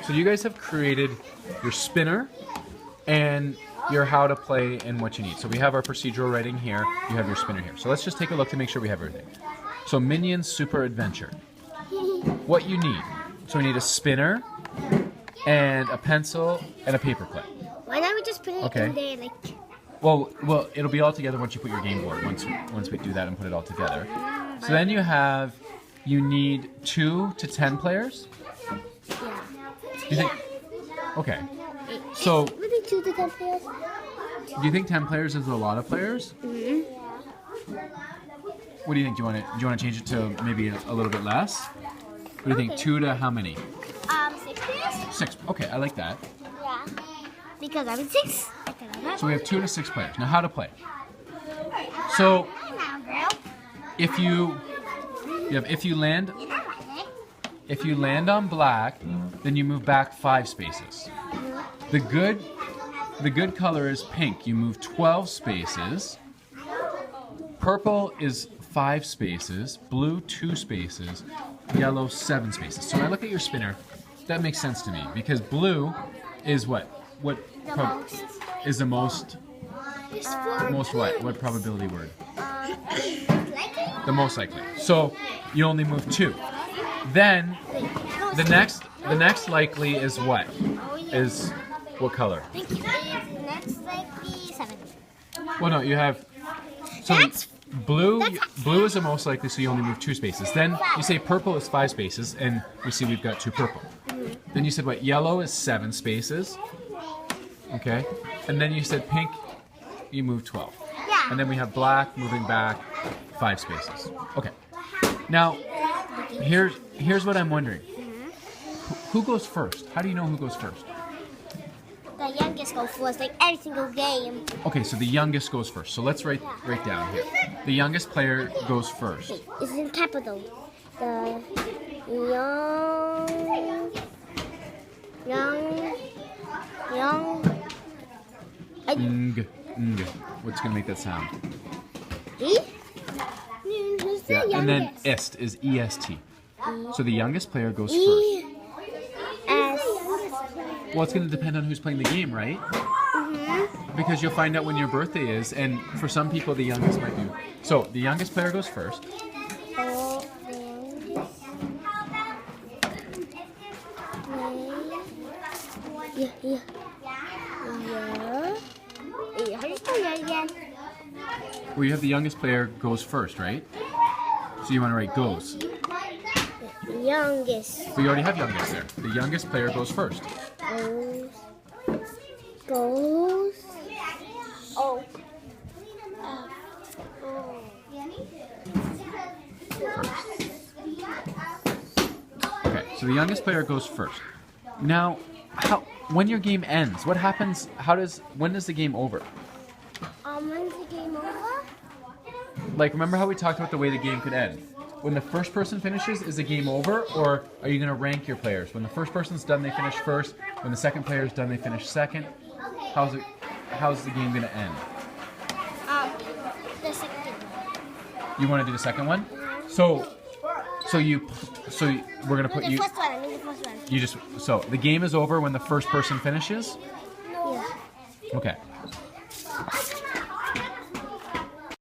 So you guys have created your spinner and your how to play and what you need. So we have our procedural writing here. You have your spinner here. So let's just take a look to make sure we have everything. So Minions Super Adventure. What you need. So we need a spinner and a pencil and a paperclip. Why don't we just put it in there like... Well, it'll be all together once you put your game board, once we do that and put it all together. So then you need 2 to 10 players? Yeah. Do you think? Okay. So, Maybe 2 to 10 players. Do you think 10 players is a lot of players? Mm-hmm. What do you think? Do you want to change it to maybe a little bit less? What do you think? 2 to how many? 6 players. 6. Okay, I like that. Yeah. Because I'm 6. So we have 2 to 6 players. Now how to play. So if you land on black, then you move back 5 spaces. The good color is pink. You move 12 spaces. Purple is 5 spaces. Blue 2 spaces. Yellow 7 spaces. So when I look at your spinner, that makes sense to me because blue is what? Is the most what? What probability word? The most likely. So you only move 2. Then the next likely is what? Is what color? Next likely 7. Well, no, you have. So blue is the most likely, so you only move 2 spaces. Then you say purple is 5 spaces, and we see we've got 2 purple. Then you said what? Yellow is 7 spaces. Okay, and then you said pink, you move 12. Yeah. And then we have black moving back 5 spaces. Okay. Now, here's what I'm wondering. Who goes first? How do you know who goes first? The youngest goes first, like every single game. Okay, so the youngest goes first. So let's write down here. The youngest player goes first. It's in capital. The young. What's gonna make that sound? E? Yeah, and then est is EST. So the youngest player goes first. S. Well, it's gonna depend on who's playing the game, right? Because you'll find out when your birthday is, and for some people the youngest might be. So the youngest player goes first. Yeah. How do you spell that again? Well, you have the youngest player goes first, right? So you want to write goes. Youngest. But you already have youngest there. The youngest player goes first. Goes. Oh. Okay, so the youngest player goes first. Now, when your game ends, what happens? When does the game over? When's the game over? Like, remember how we talked about the way the game could end? When the first person finishes, is the game over, or are you going to rank your players? When the first person's done, they finish first. When the second player's done, they finish second. How's the game going to end? The second. You want to do the second one? So we're gonna put you. The first one. I mean the first one. So the game is over when the first person finishes. Yeah. Okay.